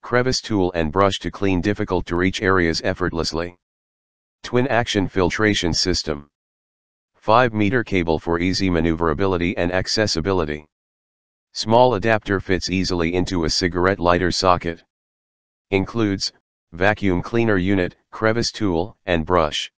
Crevice tool and brush to clean difficult to reach areas effortlessly. Twin action filtration system. 5-meter cable for easy maneuverability and accessibility. Small adapter fits easily into a cigarette lighter socket. Includes vacuum cleaner unit, crevice tool, and brush.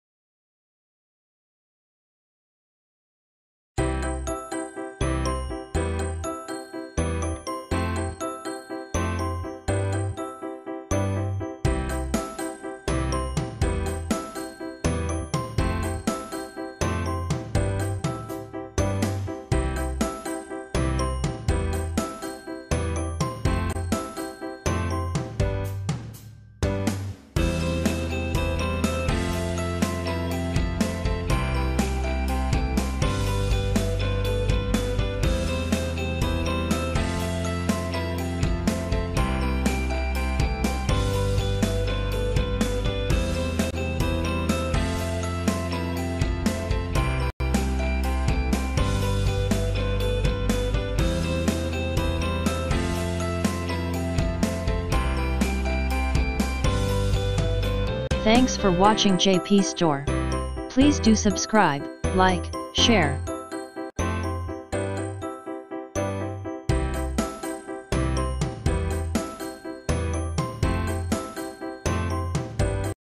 Thanks for watching JP Store. Please do subscribe, like, share,